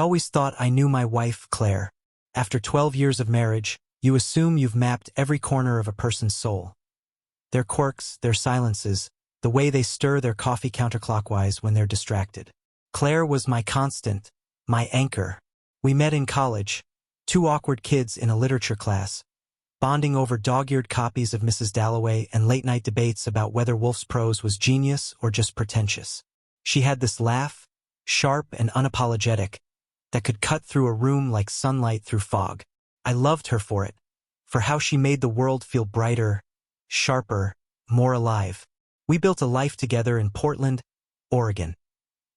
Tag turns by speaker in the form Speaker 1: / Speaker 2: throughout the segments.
Speaker 1: always thought I knew my wife, Claire. After 12 years of marriage, you assume you've mapped every corner of a person's soul. Their quirks, their silences, the way they stir their coffee counterclockwise when they're distracted. Claire was my constant, my anchor. We met in college, two awkward kids in a literature class, bonding over dog-eared copies of Mrs. Dalloway and late-night debates about whether Woolf's prose was genius or just pretentious. She had this laugh, sharp and unapologetic, that could cut through a room like sunlight through fog. I loved her for it, for how she made the world feel brighter, sharper, more alive. We built a life together in Portland, Oregon.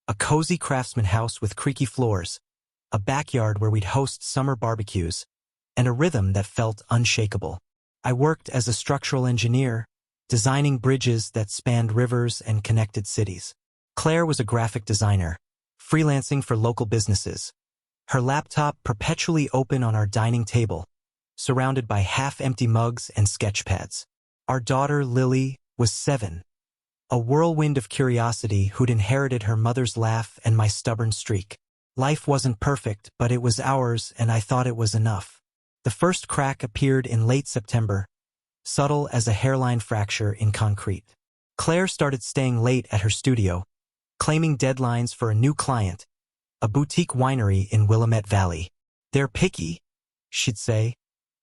Speaker 1: A cozy craftsman house with creaky floors, a backyard where we'd host summer barbecues, and a rhythm that felt unshakable. I worked as a structural engineer, designing bridges that spanned rivers and connected cities. Claire was a graphic designer, freelancing for local businesses. Her laptop perpetually open on our dining table, surrounded by half-empty mugs and sketchpads. Our daughter, Lily, was 7. A whirlwind of curiosity who'd inherited her mother's laugh and my stubborn streak. Life wasn't perfect, but it was ours, and I thought it was enough. The first crack appeared in late September, subtle as a hairline fracture in concrete. Claire started staying late at her studio, claiming deadlines for a new client, a boutique winery in Willamette Valley. "They're picky," she'd say,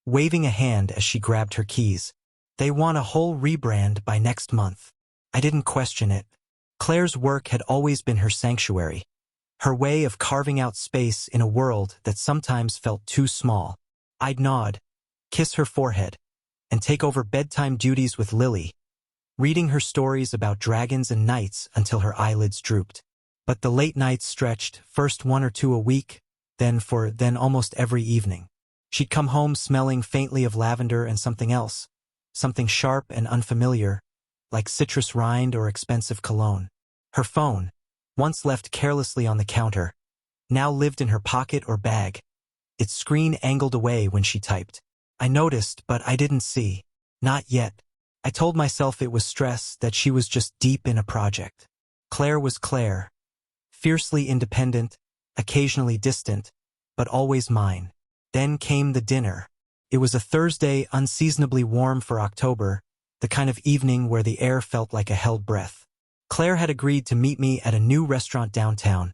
Speaker 1: waving a hand as she grabbed her keys. "They want a whole rebrand by next month." I didn't question it. Claire's work had always been her sanctuary, her way of carving out space in a world that sometimes felt too small. I'd nod, kiss her forehead, and take over bedtime duties with Lily, reading her stories about dragons and knights until her eyelids drooped. But the late nights stretched, first 1 or 2 a week, then almost every evening. She'd come home smelling faintly of lavender and something else, something sharp and unfamiliar, like citrus rind or expensive cologne. Her phone, once left carelessly on the counter, now lived in her pocket or bag, its screen angled away when she typed. I noticed, but I didn't see. Not yet. I told myself it was stress, that she was just deep in a project. Claire was Claire, fiercely independent, occasionally distant, but always mine. Then came the dinner. It was a Thursday, unseasonably warm for October, the kind of evening where the air felt like a held breath. Claire had agreed to meet me at a new restaurant downtown,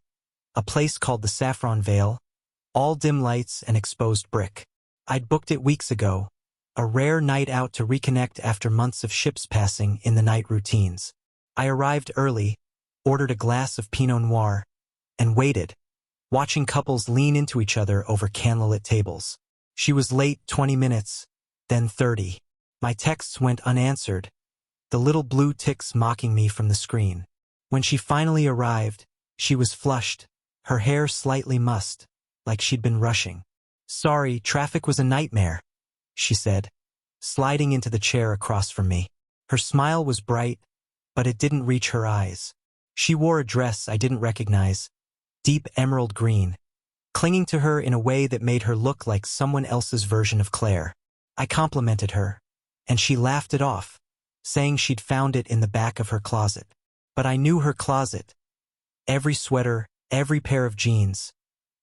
Speaker 1: a place called the Saffron Veil, all dim lights and exposed brick. I'd booked it weeks ago, a rare night out to reconnect after months of ships passing in the night routines. I arrived early, ordered a glass of Pinot Noir, and waited, watching couples lean into each other over candlelit tables. She was late 20 minutes, then 30. My texts went unanswered, the little blue ticks mocking me from the screen. When she finally arrived, she was flushed, her hair slightly mussed, like she'd been rushing. "Sorry, traffic was a nightmare," she said, sliding into the chair across from me. Her smile was bright, but it didn't reach her eyes. She wore a dress I didn't recognize, deep emerald green, clinging to her in a way that made her look like someone else's version of Claire. I complimented her, and she laughed it off, saying she'd found it in the back of her closet. But I knew her closet. Every sweater, every pair of jeans,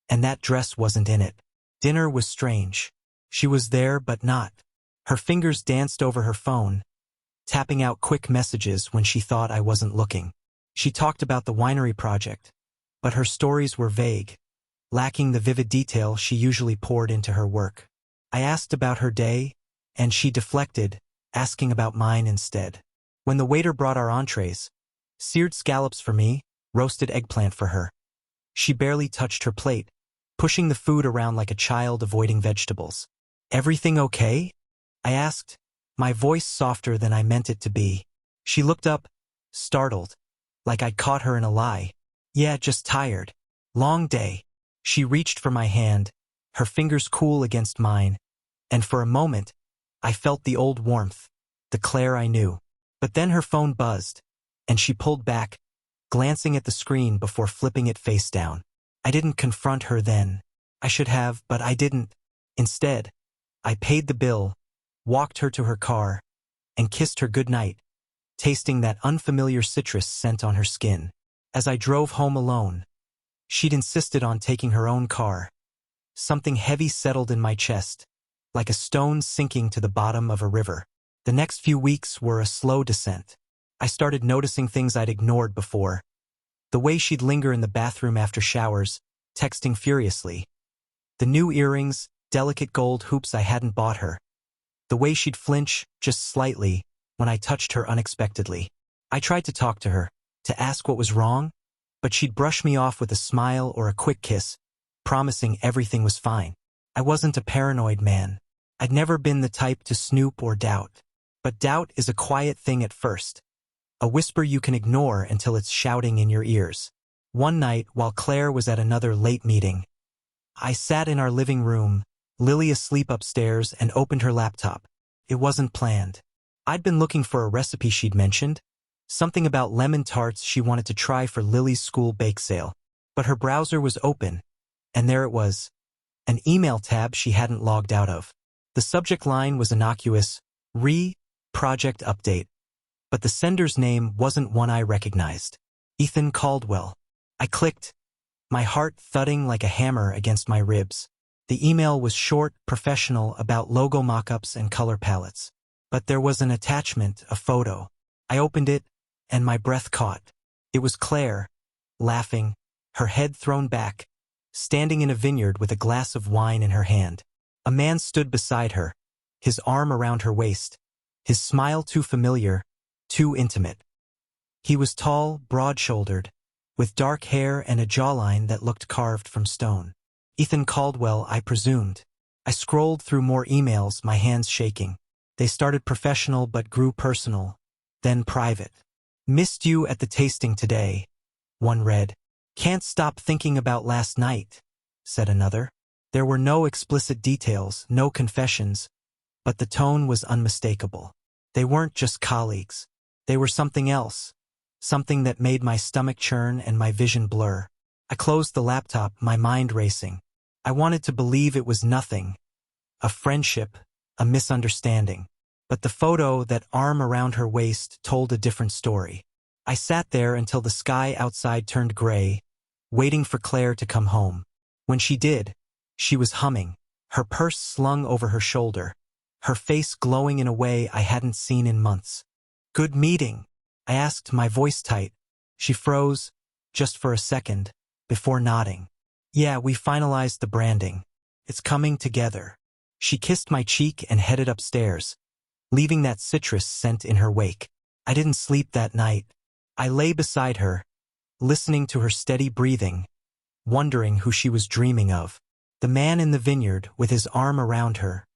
Speaker 1: and that dress wasn't in it. Dinner was strange. She was there but not. Her fingers danced over her phone, tapping out quick messages when she thought I wasn't looking. She talked about the winery project, but her stories were vague, lacking the vivid detail she usually poured into her work. I asked about her day, and she deflected, asking about mine instead. When the waiter brought our entrees, seared scallops for me, roasted eggplant for her, she barely touched her plate, pushing the food around like a child avoiding vegetables. "Everything okay?" I asked, my voice softer than I meant it to be. She looked up, startled, like I'd caught her in a lie. "Yeah, just tired. Long day." She reached for my hand, her fingers cool against mine, and for a moment, I felt the old warmth, the Claire I knew. But then her phone buzzed, and she pulled back, glancing at the screen before flipping it face down. I didn't confront her then. I should have, but I didn't. Instead, I paid the bill, walked her to her car, and kissed her goodnight, tasting that unfamiliar citrus scent on her skin. As I drove home alone, She'd insisted on taking her own car. Something heavy settled in my chest, like a stone sinking to the bottom of a river. The next few weeks were a slow descent. I started noticing things I'd ignored before. The way she'd linger in the bathroom after showers, texting furiously. The new earrings, delicate gold hoops I hadn't bought her. The way she'd flinch, just slightly, when I touched her unexpectedly. I tried to talk to her, to ask what was wrong, but she'd brush me off with a smile or a quick kiss, promising everything was fine. I wasn't a paranoid man. I'd never been the type to snoop or doubt. But doubt is a quiet thing at first. A whisper you can ignore until it's shouting in your ears. One night, while Claire was at another late meeting, I sat in our living room, Lily asleep upstairs, and opened her laptop. It wasn't planned. I'd been looking for a recipe she'd mentioned, something about lemon tarts she wanted to try for Lily's school bake sale. But her browser was open, and there it was, an email tab she hadn't logged out of. The subject line was innocuous, Project Update. But the sender's name wasn't one I recognized. Ethan Caldwell. I clicked, my heart thudding like a hammer against my ribs. The email was short, professional, about logo mockups and color palettes. But there was an attachment, a photo. I opened it, and my breath caught. It was Claire, laughing, her head thrown back, standing in a vineyard with a glass of wine in her hand. A man stood beside her, his arm around her waist, his smile too familiar, too intimate. He was tall, broad-shouldered, with dark hair and a jawline that looked carved from stone. Ethan Caldwell, I presumed. I scrolled through more emails, my hands shaking. They started professional but grew personal, then private. Missed you at the tasting today, one read. Can't stop thinking about last night, said another. There were no explicit details, no confessions, but the tone was unmistakable. They weren't just colleagues. They were something else, something that made my stomach churn and my vision blur. I closed the laptop, my mind racing. I wanted to believe it was nothing, a friendship, a misunderstanding. But the photo, that arm around her waist, told a different story. I sat there until the sky outside turned gray, waiting for Claire to come home. When she did, she was humming, her purse slung over her shoulder, her face glowing in a way I hadn't seen in months. Good meeting, I asked, my voice tight. She froze, just for a second, before nodding. Yeah, we finalized the branding. It's coming together. She kissed my cheek and headed upstairs, leaving that citrus scent in her wake. I didn't sleep that night. I lay beside her, listening to her steady breathing, wondering who she was dreaming of. The man in the vineyard with his arm around her,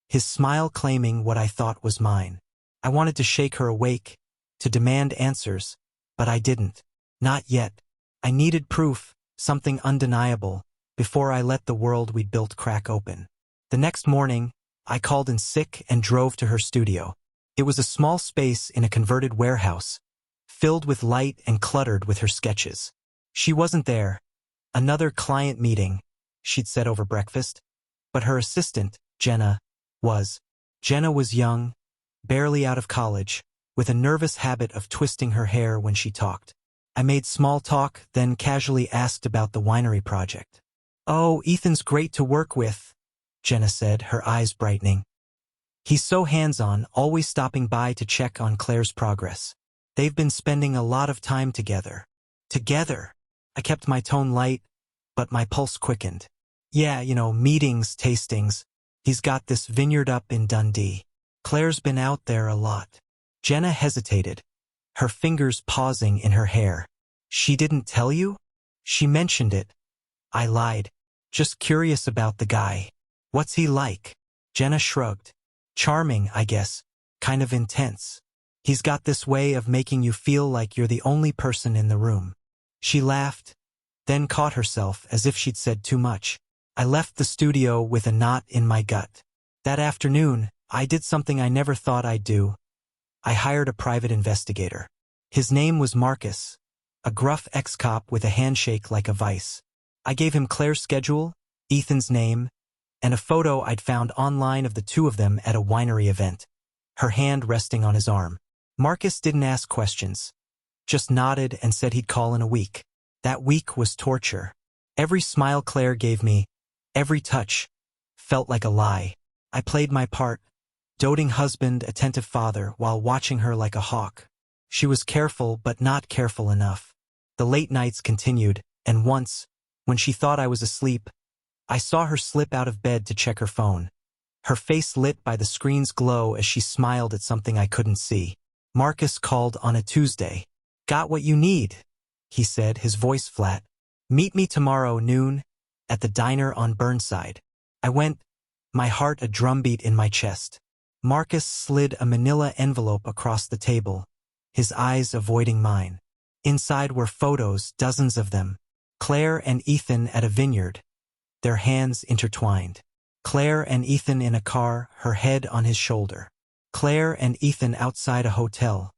Speaker 1: his smile claiming what I thought was mine. I wanted to shake her awake, to demand answers, but I didn't. Not yet. I needed proof, something undeniable, before I let the world we'd built crack open. The next morning, I called in sick and drove to her studio. It was a small space in a converted warehouse, filled with light and cluttered with her sketches. She wasn't there. Another client meeting, she'd said over breakfast. But her assistant, Jenna, was. Jenna was young, barely out of college, with a nervous habit of twisting her hair when she talked. I made small talk, then casually asked about the winery project. Oh, Ethan's great to work with, Jenna said, her eyes brightening. He's so hands-on, always stopping by to check on Claire's progress. They've been spending a lot of time together. Together? I kept my tone light, but my pulse quickened. Yeah, meetings, tastings. He's got this vineyard up in Dundee. Claire's been out there a lot. Jenna hesitated, her fingers pausing in her hair. She didn't tell you? She mentioned it. I lied. Just curious about the guy. What's he like? Jenna shrugged. Charming, I guess. Kind of intense. He's got this way of making you feel like you're the only person in the room. She laughed, then caught herself as if she'd said too much. I left the studio with a knot in my gut. That afternoon, I did something I never thought I'd do. I hired a private investigator. His name was Marcus, a gruff ex-cop with a handshake like a vice. I gave him Claire's schedule, Ethan's name, and a photo I'd found online of the two of them at a winery event, her hand resting on his arm. Marcus didn't ask questions, just nodded and said he'd call in a week. That week was torture. Every smile Claire gave me, every touch, felt like a lie. I played my part, doting husband, attentive father, while watching her like a hawk. She was careful but not careful enough. The late nights continued, and once, when she thought I was asleep, I saw her slip out of bed to check her phone. Her face lit by the screen's glow as she smiled at something I couldn't see. Marcus called on a Tuesday. "Got what you need," he said, his voice flat. "Meet me tomorrow noon at the diner on Burnside." I went, my heart a drumbeat in my chest. Marcus slid a manila envelope across the table, his eyes avoiding mine. Inside were photos, dozens of them. Claire and Ethan at a vineyard, their hands intertwined. Claire and Ethan in a car, her head on his shoulder. Claire and Ethan outside a hotel,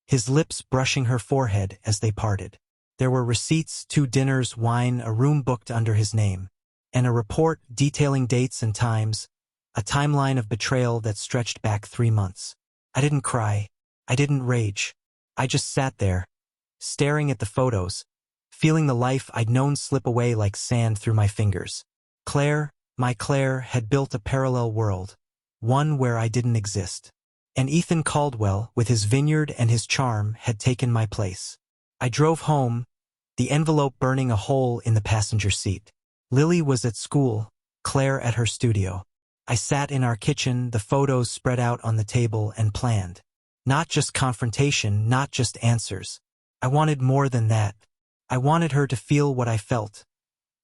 Speaker 1: his lips brushing her forehead as they parted. There were receipts, 2 dinners, wine, a room booked under his name, and a report detailing dates and times, a timeline of betrayal that stretched back 3 months. I didn't cry. I didn't rage. I just sat there, staring at the photos, feeling the life I'd known slip away like sand through my fingers. Claire, my Claire, had built a parallel world, one where I didn't exist. And Ethan Caldwell, with his vineyard and his charm, had taken my place. I drove home, the envelope burning a hole in the passenger seat. Lily was at school, Claire at her studio. I sat in our kitchen, the photos spread out on the table, and planned. Not just confrontation, not just answers. I wanted more than that. I wanted her to feel what I felt.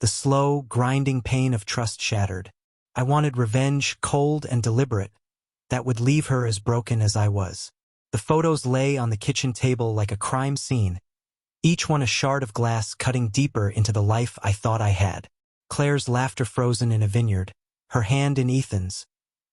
Speaker 1: The slow, grinding pain of trust shattered. I wanted revenge, cold and deliberate, that would leave her as broken as I was. The photos lay on the kitchen table like a crime scene, each one a shard of glass cutting deeper into the life I thought I had. Claire's laughter frozen in a vineyard, her hand in Ethan's,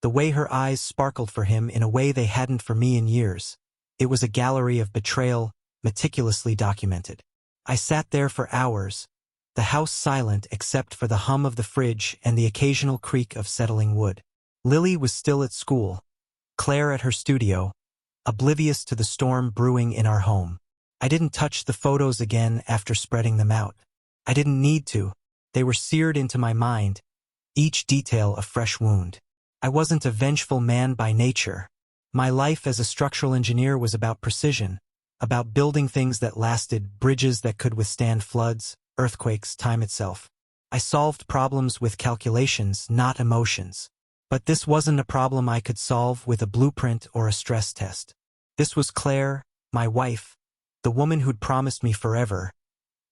Speaker 1: the way her eyes sparkled for him in a way they hadn't for me in years. It was a gallery of betrayal, meticulously documented. I sat there for hours, the house silent except for the hum of the fridge and the occasional creak of settling wood. Lily was still at school, Claire at her studio, oblivious to the storm brewing in our home. I didn't touch the photos again after spreading them out. I didn't need to. They were seared into my mind, each detail a fresh wound. I wasn't a vengeful man by nature. My life as a structural engineer was about precision, about building things that lasted, bridges that could withstand floods, earthquakes, time itself. I solved problems with calculations, not emotions. But this wasn't a problem I could solve with a blueprint or a stress test. This was Claire, my wife, the woman who'd promised me forever,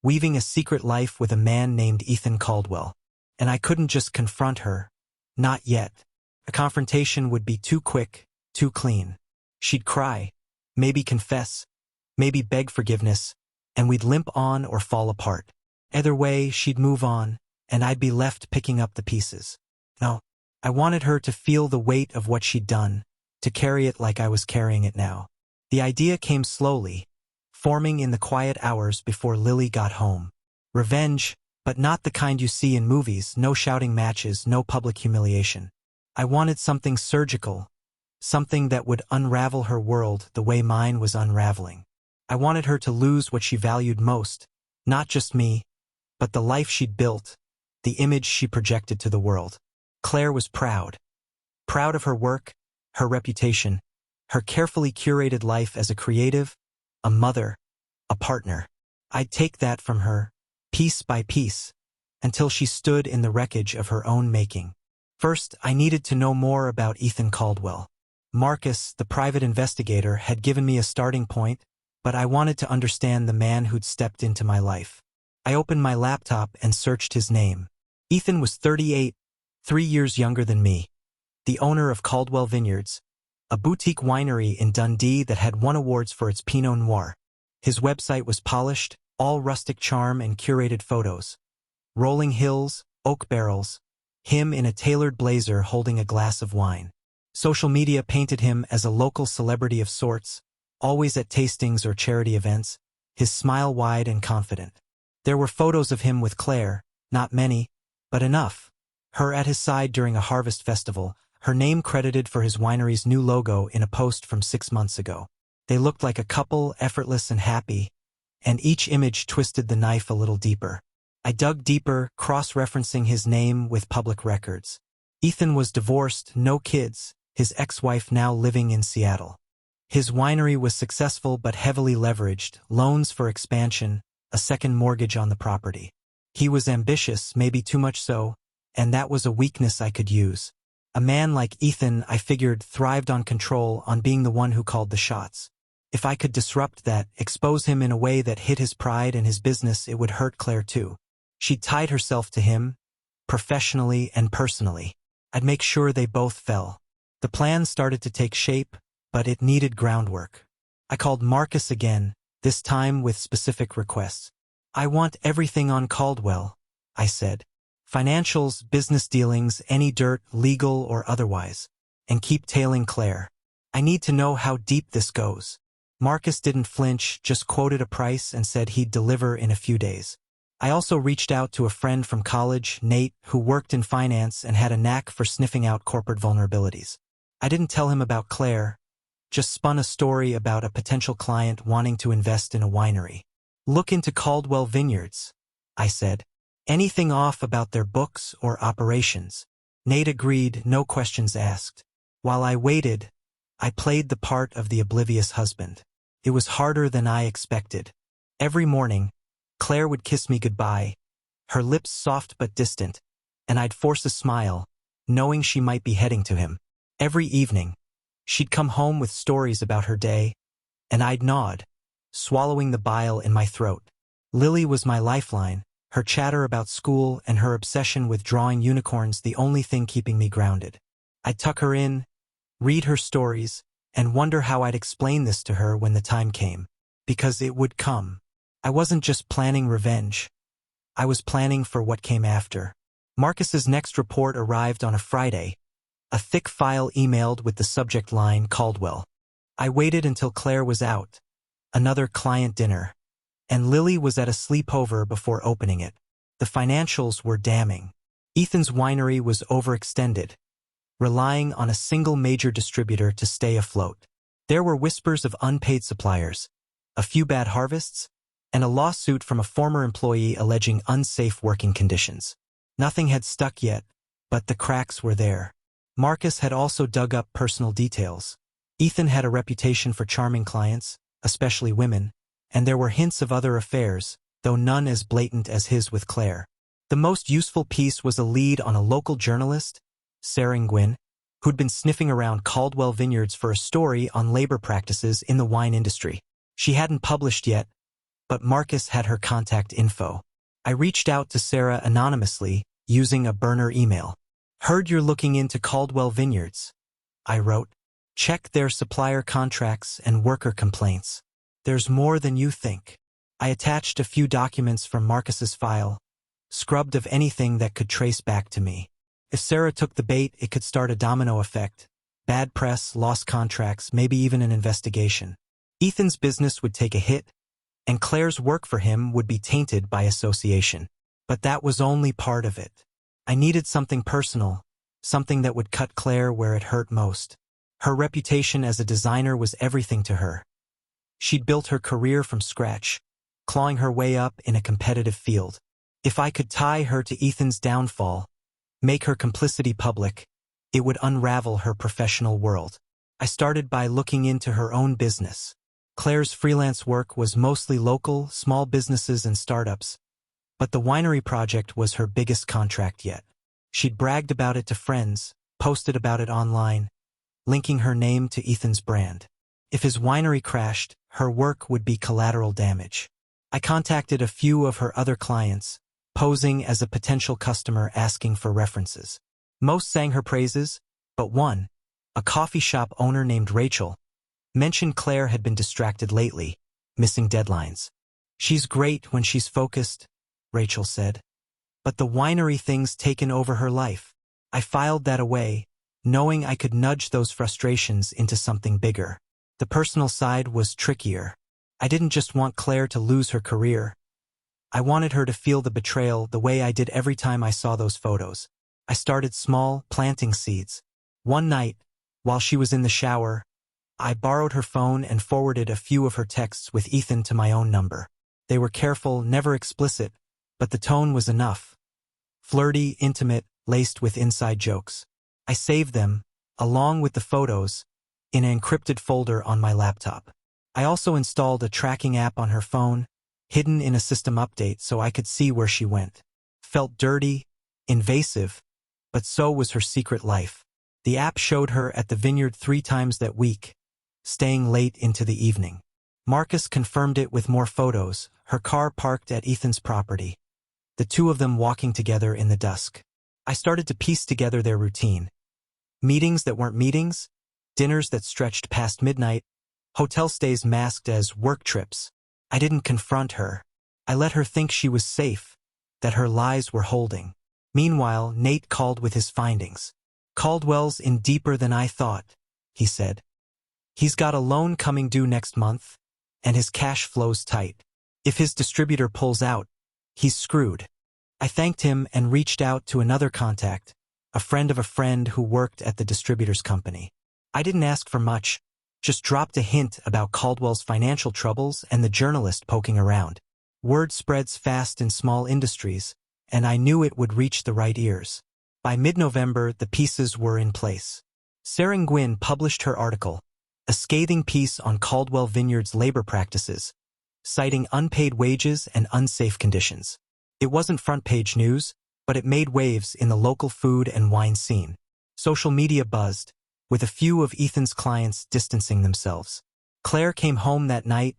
Speaker 1: weaving a secret life with a man named Ethan Caldwell. And I couldn't just confront her. Not yet. A confrontation would be too quick, too clean. She'd cry, maybe confess, maybe beg forgiveness, and we'd limp on or fall apart. Either way, she'd move on, and I'd be left picking up the pieces. No, I wanted her to feel the weight of what she'd done, to carry it like I was carrying it now. The idea came slowly, forming in the quiet hours before Lily got home. Revenge, but not the kind you see in movies, no shouting matches, no public humiliation. I wanted something surgical, something that would unravel her world the way mine was unraveling. I wanted her to lose what she valued most, not just me, but the life she'd built, the image she projected to the world. Claire was proud. Proud of her work, her reputation, her carefully curated life as a creative, a mother, a partner. I'd take that from her, piece by piece, until she stood in the wreckage of her own making. First, I needed to know more about Ethan Caldwell. Marcus, the private investigator, had given me a starting point, but I wanted to understand the man who'd stepped into my life. I opened my laptop and searched his name. Ethan was 38, 3 years younger than me, the owner of Caldwell Vineyards, a boutique winery in Dundee that had won awards for its Pinot Noir. His website was polished, all rustic charm and curated photos. Rolling hills, oak barrels, him in a tailored blazer holding a glass of wine. Social media painted him as a local celebrity of sorts, always at tastings or charity events, his smile wide and confident. There were photos of him with Claire, not many, but enough. Her at his side during a harvest festival, her name credited for his winery's new logo in a post from 6 months ago. They looked like a couple, effortless and happy, and each image twisted the knife a little deeper. I dug deeper, cross-referencing his name with public records. Ethan was divorced, no kids, his ex-wife now living in Seattle. His winery was successful but heavily leveraged, loans for expansion, a second mortgage on the property. He was ambitious, maybe too much so, and that was a weakness I could use. A man like Ethan, I figured, thrived on control, on being the one who called the shots. If I could disrupt that, expose him in a way that hit his pride and his business, it would hurt Claire too. She'd tied herself to him, professionally and personally. I'd make sure they both fell. The plan started to take shape, but it needed groundwork. I called Marcus again, this time with specific requests. I want everything on Caldwell, I said. Financials, business dealings, any dirt, legal or otherwise. And keep tailing Claire. I need to know how deep this goes. Marcus didn't flinch, just quoted a price and said he'd deliver in a few days. I also reached out to a friend from college, Nate, who worked in finance and had a knack for sniffing out corporate vulnerabilities. I didn't tell him about Claire, just spun a story about a potential client wanting to invest in a winery. Look into Caldwell Vineyards, I said. Anything off about their books or operations? Nate agreed, no questions asked. While I waited, I played the part of the oblivious husband. It was harder than I expected. Every morning, Claire would kiss me goodbye, her lips soft but distant, and I'd force a smile, knowing she might be heading to him. Every evening, she'd come home with stories about her day, and I'd nod, swallowing the bile in my throat. Lily was my lifeline, her chatter about school and her obsession with drawing unicorns the only thing keeping me grounded. I'd tuck her in, read her stories, and wonder how I'd explain this to her when the time came. Because it would come. I wasn't just planning revenge. I was planning for what came after. Marcus's next report arrived on a Friday, a thick file emailed with the subject line Caldwell. I waited until Claire was out, another client dinner, and Lily was at a sleepover before opening it. The financials were damning. Ethan's winery was overextended, relying on a single major distributor to stay afloat. There were whispers of unpaid suppliers, a few bad harvests, and a lawsuit from a former employee alleging unsafe working conditions. Nothing had stuck yet, but the cracks were there. Marcus had also dug up personal details. Ethan had a reputation for charming clients, especially women, and there were hints of other affairs, though none as blatant as his with Claire. The most useful piece was a lead on a local journalist, Sarah Nguyen, who'd been sniffing around Caldwell Vineyards for a story on labor practices in the wine industry. She hadn't published yet, but Marcus had her contact info. I reached out to Sarah anonymously, using a burner email. Heard you're looking into Caldwell Vineyards, I wrote. Check their supplier contracts and worker complaints. There's more than you think. I attached a few documents from Marcus's file, scrubbed of anything that could trace back to me. If Sarah took the bait, it could start a domino effect. Bad press, lost contracts, maybe even an investigation. Ethan's business would take a hit, and Claire's work for him would be tainted by association. But that was only part of it. I needed something personal, something that would cut Claire where it hurt most. Her reputation as a designer was everything to her. She'd built her career from scratch, clawing her way up in a competitive field. If I could tie her to Ethan's downfall, make her complicity public, it would unravel her professional world. I started by looking into her own business. Claire's freelance work was mostly local, small businesses and startups, but the winery project was her biggest contract yet. She'd bragged about it to friends, posted about it online, linking her name to Ethan's brand. If his winery crashed, her work would be collateral damage. I contacted a few of her other clients, posing as a potential customer asking for references. Most sang her praises, but one, a coffee shop owner named Rachel, mentioned Claire had been distracted lately, missing deadlines. She's great when she's focused, Rachel said. But the winery thing's taken over her life. I filed that away, knowing I could nudge those frustrations into something bigger. The personal side was trickier. I didn't just want Claire to lose her career. I wanted her to feel the betrayal the way I did every time I saw those photos. I started small, planting seeds. One night, while she was in the shower, I borrowed her phone and forwarded a few of her texts with Ethan to my own number. They were careful, never explicit, but the tone was enough. Flirty, intimate, laced with inside jokes. I saved them, along with the photos, in an encrypted folder on my laptop. I also installed a tracking app on her phone, hidden in a system update so I could see where she went. Felt dirty, invasive, but so was her secret life. The app showed her at the vineyard 3 times that week, staying late into the evening. Marcus confirmed it with more photos, her car parked at Ethan's property, the two of them walking together in the dusk. I started to piece together their routine. Meetings that weren't meetings, dinners that stretched past midnight, hotel stays masked as work trips. I didn't confront her. I let her think she was safe, that her lies were holding. Meanwhile, Nate called with his findings. "Caldwell's in deeper than I thought," he said. "He's got a loan coming due next month, and his cash flow's tight. If his distributor pulls out, he's screwed." I thanked him and reached out to another contact, a friend of a friend who worked at the distributor's company. I didn't ask for much, just dropped a hint about Caldwell's financial troubles and the journalist poking around. Word spreads fast in small industries, and I knew it would reach the right ears. By mid-November, the pieces were in place. Sarah Gwynn published her article, a scathing piece on Caldwell Vineyard's labor practices, citing unpaid wages and unsafe conditions. It wasn't front-page news, but it made waves in the local food and wine scene. Social media buzzed, with a few of Ethan's clients distancing themselves. Claire came home that night,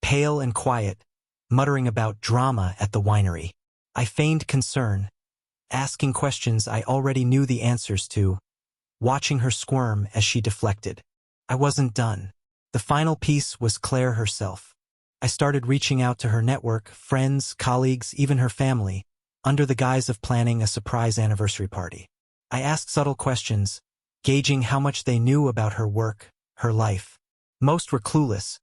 Speaker 1: pale and quiet, muttering about drama at the winery. I feigned concern, asking questions I already knew the answers to, watching her squirm as she deflected. I wasn't done. The final piece was Claire herself. I started reaching out to her network, friends, colleagues, even her family, under the guise of planning a surprise anniversary party. I asked subtle questions, gauging how much they knew about her work, her life. Most were clueless,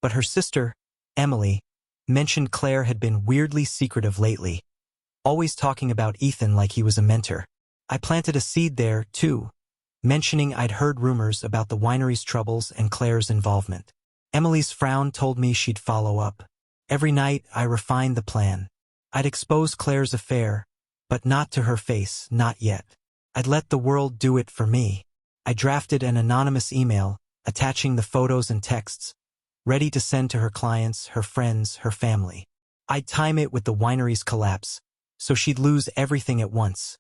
Speaker 1: but her sister, Emily, mentioned Claire had been weirdly secretive lately, always talking about Ethan like he was a mentor. I planted a seed there, too, mentioning I'd heard rumors about the winery's troubles and Claire's involvement. Emily's frown told me she'd follow up. Every night, I refined the plan. I'd expose Claire's affair, but not to her face, not yet. I'd let the world do it for me. I drafted an anonymous email, attaching the photos and texts, ready to send to her clients, her friends, her family. I'd time it with the winery's collapse, so she'd lose everything at once.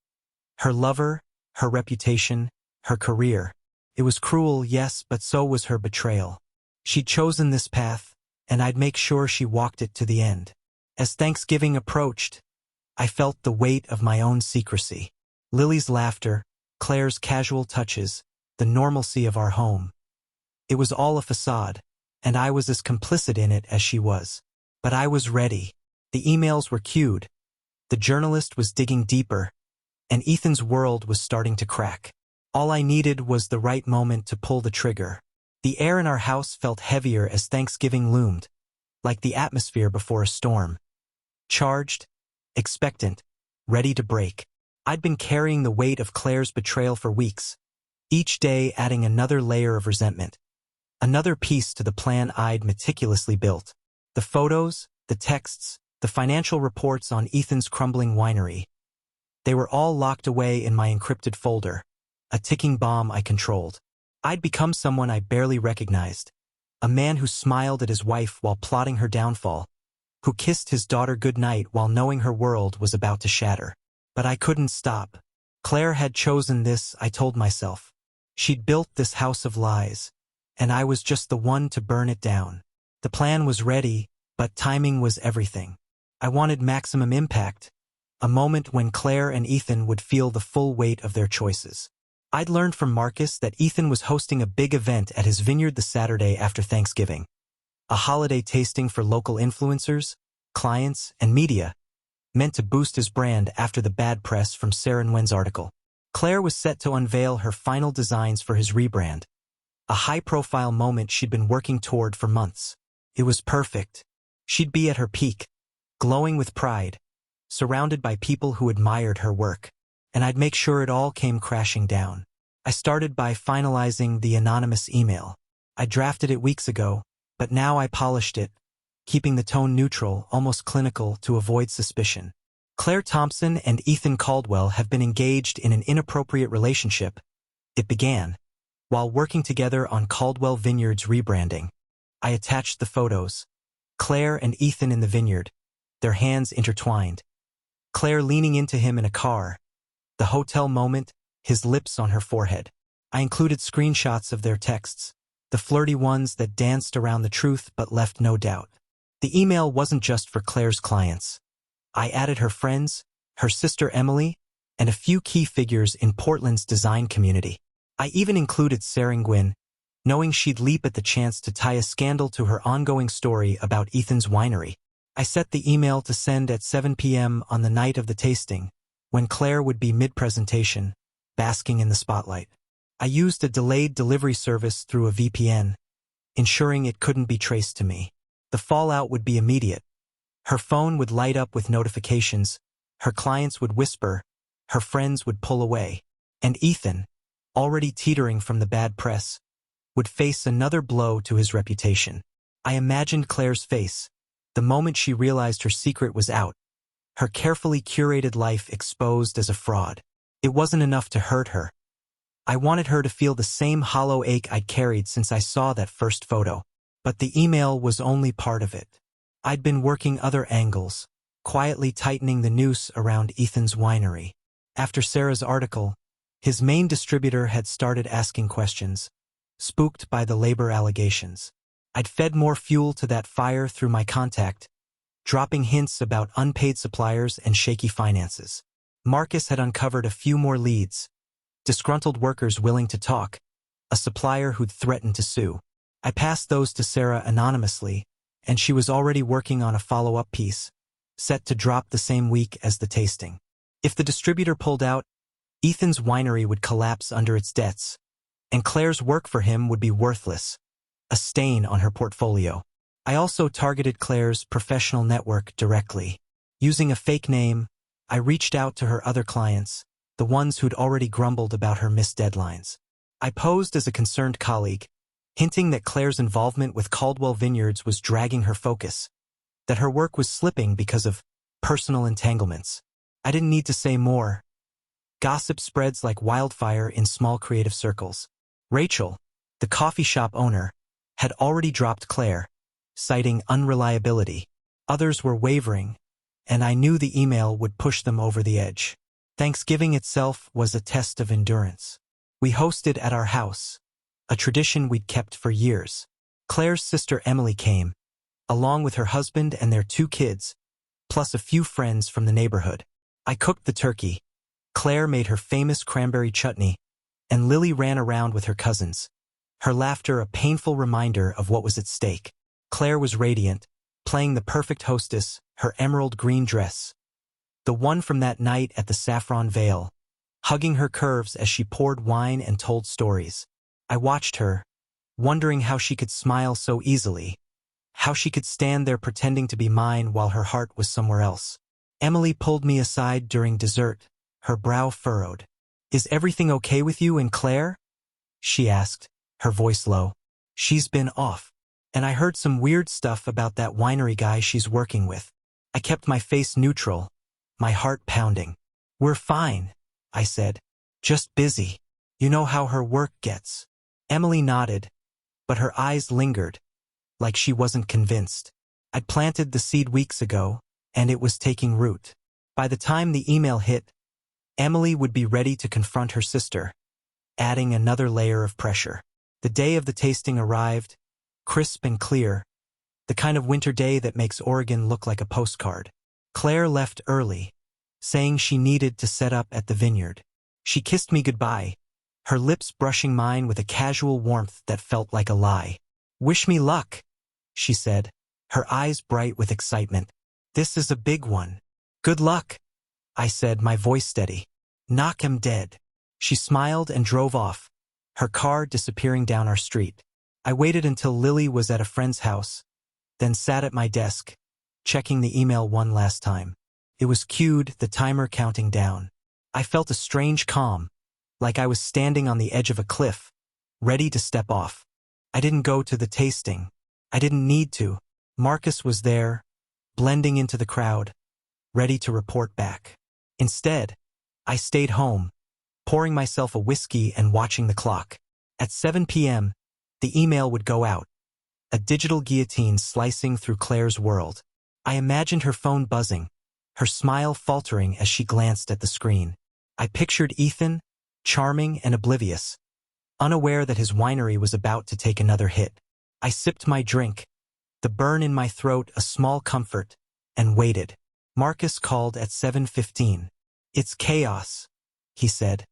Speaker 1: Her lover, her reputation, her career. It was cruel, yes, but so was her betrayal. She'd chosen this path, and I'd make sure she walked it to the end. As Thanksgiving approached, I felt the weight of my own secrecy. Lily's laughter, Claire's casual touches, the normalcy of our home. It was all a facade, and I was as complicit in it as she was. But I was ready. The emails were queued. The journalist was digging deeper, and Ethan's world was starting to crack. All I needed was the right moment to pull the trigger. The air in our house felt heavier as Thanksgiving loomed, like the atmosphere before a storm. Charged, expectant, ready to break. I'd been carrying the weight of Claire's betrayal for weeks, each day adding another layer of resentment, another piece to the plan I'd meticulously built. The photos, the texts, the financial reports on Ethan's crumbling winery. They were all locked away in my encrypted folder, a ticking bomb I controlled. I'd become someone I barely recognized, a man who smiled at his wife while plotting her downfall, who kissed his daughter goodnight while knowing her world was about to shatter. But I couldn't stop. Claire had chosen this, I told myself. She'd built this house of lies, and I was just the one to burn it down. The plan was ready, but timing was everything. I wanted maximum impact, a moment when Claire and Ethan would feel the full weight of their choices. I'd learned from Marcus that Ethan was hosting a big event at his vineyard the Saturday after Thanksgiving. A holiday tasting for local influencers, clients, and media, meant to boost his brand after the bad press from Sarah Nguyen's article. Claire was set to unveil her final designs for his rebrand, a high-profile moment she'd been working toward for months. It was perfect. She'd be at her peak, glowing with pride, surrounded by people who admired her work. And I'd make sure it all came crashing down. I started by finalizing the anonymous email. I drafted it weeks ago, but now I polished it, keeping the tone neutral, almost clinical, to avoid suspicion. Claire Thompson and Ethan Caldwell have been engaged in an inappropriate relationship. It began while working together on Caldwell Vineyard's rebranding. I attached the photos. Claire and Ethan in the vineyard, their hands intertwined. Claire leaning into him in a car. The hotel moment, his lips on her forehead. I included screenshots of their texts, the flirty ones that danced around the truth but left no doubt. The email wasn't just for Claire's clients. I added her friends, her sister Emily, and a few key figures in Portland's design community. I even included Saringwin, knowing she'd leap at the chance to tie a scandal to her ongoing story about Ethan's winery. I set the email to send at 7 p.m. on the night of the tasting, when Claire would be mid-presentation, basking in the spotlight. I used a delayed delivery service through a VPN, ensuring it couldn't be traced to me. The fallout would be immediate. Her phone would light up with notifications, her clients would whisper, her friends would pull away, and Ethan, already teetering from the bad press, would face another blow to his reputation. I imagined Claire's face, the moment she realized her secret was out, her carefully curated life exposed as a fraud. It wasn't enough to hurt her. I wanted her to feel the same hollow ache I'd carried since I saw that first photo. But the email was only part of it. I'd been working other angles, quietly tightening the noose around Ethan's winery. After Sarah's article, his main distributor had started asking questions, spooked by the labor allegations. I'd fed more fuel to that fire through my contact, dropping hints about unpaid suppliers and shaky finances. Marcus had uncovered a few more leads, disgruntled workers willing to talk, a supplier who'd threatened to sue. I passed those to Sarah anonymously, and she was already working on a follow-up piece, set to drop the same week as the tasting. If the distributor pulled out, Ethan's winery would collapse under its debts, and Claire's work for him would be worthless, a stain on her portfolio. I also targeted Claire's professional network directly. Using a fake name, I reached out to her other clients, the ones who'd already grumbled about her missed deadlines. I posed as a concerned colleague, hinting that Claire's involvement with Caldwell Vineyards was dragging her focus, that her work was slipping because of personal entanglements. I didn't need to say more. Gossip spreads like wildfire in small creative circles. Rachel, the coffee shop owner, had already dropped Claire, citing unreliability. Others were wavering, and I knew the email would push them over the edge. Thanksgiving itself was a test of endurance. We hosted at our house, a tradition we'd kept for years. Claire's sister Emily came, along with her husband and their 2 kids, plus a few friends from the neighborhood. I cooked the turkey. Claire made her famous cranberry chutney, and Lily ran around with her cousins, her laughter a painful reminder of what was at stake. Claire was radiant, playing the perfect hostess, her emerald green dress, the one from that night at the Saffron Vale, hugging her curves as she poured wine and told stories. I watched her, wondering how she could smile so easily, how she could stand there pretending to be mine while her heart was somewhere else. Emily pulled me aside during dessert, her brow furrowed. "Is everything okay with you and Claire?" she asked, her voice low. "She's been off, and I heard some weird stuff about that winery guy she's working with." I kept my face neutral, my heart pounding. "We're fine," I said. "Just busy. You know how her work gets." Emily nodded, but her eyes lingered, like she wasn't convinced. I'd planted the seed weeks ago, and it was taking root. By the time the email hit, Emily would be ready to confront her sister, adding another layer of pressure. The day of the tasting arrived, crisp and clear, the kind of winter day that makes Oregon look like a postcard. Claire left early, saying she needed to set up at the vineyard. She kissed me goodbye, her lips brushing mine with a casual warmth that felt like a lie. "Wish me luck," she said, her eyes bright with excitement. "This is a big one." "Good luck," I said, my voice steady. "Knock 'em dead." She smiled and drove off, her car disappearing down our street. I waited until Lily was at a friend's house, then sat at my desk, checking the email one last time. It was cued, the timer counting down. I felt a strange calm, like I was standing on the edge of a cliff, ready to step off. I didn't go to the tasting. I didn't need to. Marcus was there, blending into the crowd, ready to report back. Instead, I stayed home, pouring myself a whiskey and watching the clock. At 7 p.m., the email would go out, a digital guillotine slicing through Claire's world. I imagined her phone buzzing, her smile faltering as she glanced at the screen. I pictured Ethan, charming and oblivious, unaware that his winery was about to take another hit. I sipped my drink, the burn in my throat a small comfort, and waited. Marcus called at 7:15. "It's chaos," he said,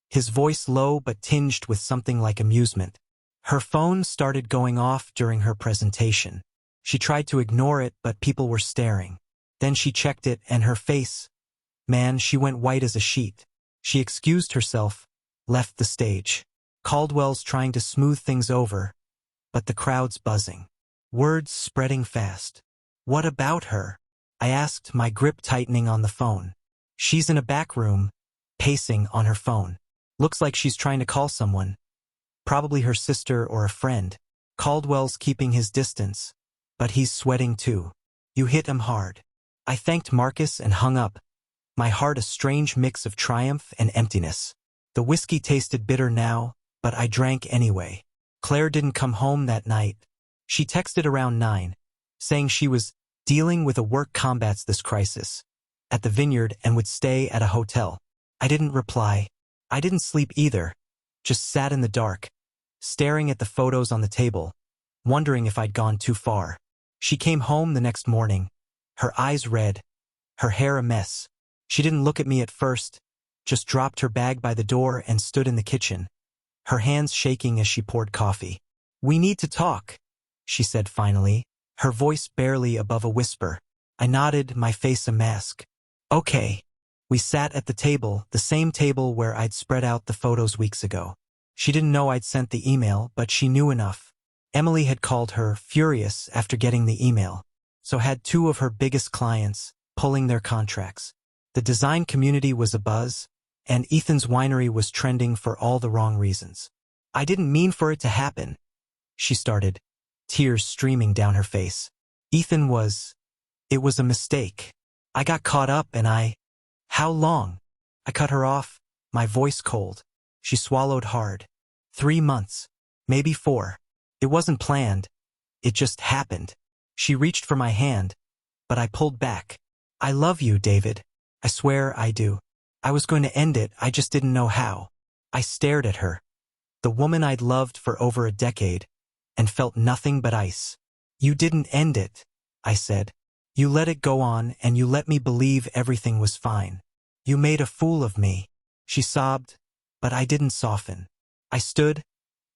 Speaker 1: his voice low but tinged with something like amusement. Her phone started going off during her presentation. She tried to ignore it, but people were staring. Then she checked it, and her face, man, she went white as a sheet. She excused herself, left the stage. Caldwell's trying to smooth things over, but the crowd's buzzing. Words spreading fast. "What about her?" I asked, my grip tightening on the phone. "She's in a back room, pacing on her phone. Looks like she's trying to call someone. Probably her sister or a friend. Caldwell's keeping his distance, but he's sweating too. You hit him hard." I thanked Marcus and hung up, my heart a strange mix of triumph and emptiness. The whiskey tasted bitter now, but I drank anyway. Claire didn't come home that night. She texted around 9, saying she was dealing with a work combats this crisis at the vineyard and would stay at a hotel. I didn't reply. I didn't sleep either, just sat in the dark, staring at the photos on the table, wondering if I'd gone too far. She came home the next morning, her eyes red, her hair a mess. She didn't look at me at first, just dropped her bag by the door and stood in the kitchen, her hands shaking as she poured coffee. "We need to talk," she said finally, her voice barely above a whisper. I nodded, my face a mask. "Okay." We sat at the table, the same table where I'd spread out the photos weeks ago. She didn't know I'd sent the email, but she knew enough. Emily had called her, furious after getting the email. So had two of her biggest clients, pulling their contracts. The design community was abuzz, and Ethan's winery was trending for all the wrong reasons. "I didn't mean for it to happen," she started, tears streaming down her face. "Ethan was... It was a mistake. I got caught up and How long?" I cut her off, my voice cold. She swallowed hard. 3 months. Maybe 4. It wasn't planned. It just happened. She reached for my hand, but I pulled back. "I love you, David. I swear I do. I was going to end it, I just didn't know how." I stared at her, the woman I'd loved for over a decade, and felt nothing but ice. "You didn't end it," I said. "You let it go on, and you let me believe everything was fine. You made a fool of me." She sobbed, but I didn't soften. I stood,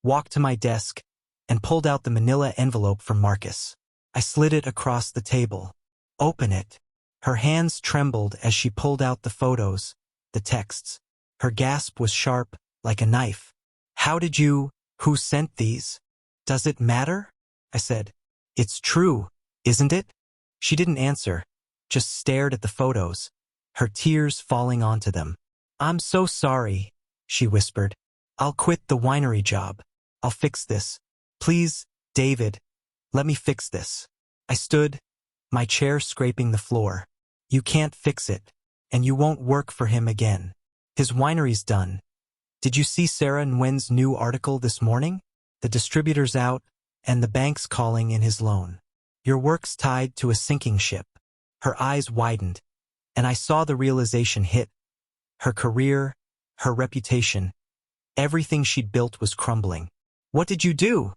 Speaker 1: walked to my desk, and pulled out the manila envelope from Marcus. I slid it across the table. "Open it." Her hands trembled as she pulled out the photos, the texts. Her gasp was sharp, like a knife. Who sent these? Does it matter?" I said. "It's true, isn't it?" She didn't answer, just stared at the photos, her tears falling onto them. "I'm so sorry," she whispered. "I'll quit the winery job. I'll fix this. Please, David, let me fix this." I stood, my chair scraping the floor. "You can't fix it, and you won't work for him again. His winery's done. Did you see Sarah Nguyen's new article this morning? The distributor's out, and the bank's calling in his loan. Your work's tied to a sinking ship." Her eyes widened, and I saw the realization hit. Her career, her reputation, everything she'd built was crumbling. "What did you do?"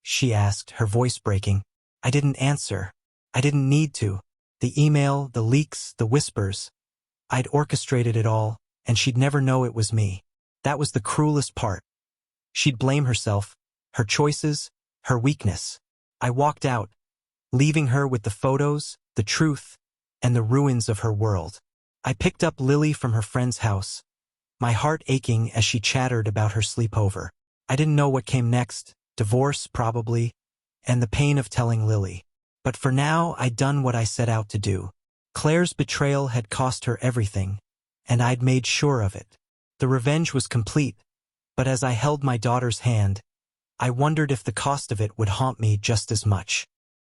Speaker 1: she asked, her voice breaking. I didn't answer. I didn't need to. The email, the leaks, the whispers. I'd orchestrated it all, and she'd never know it was me. That was the cruelest part. She'd blame herself, her choices, her weakness. I walked out, leaving her with the photos, the truth, and the ruins of her world. I picked up Lily from her friend's house, my heart aching as she chattered about her sleepover. I didn't know what came next, divorce probably, and the pain of telling Lily. But for now, I'd done what I set out to do. Claire's betrayal had cost her everything, and I'd made sure of it. The revenge was complete, but as I held my daughter's hand, I wondered if the cost of it would haunt me just as much.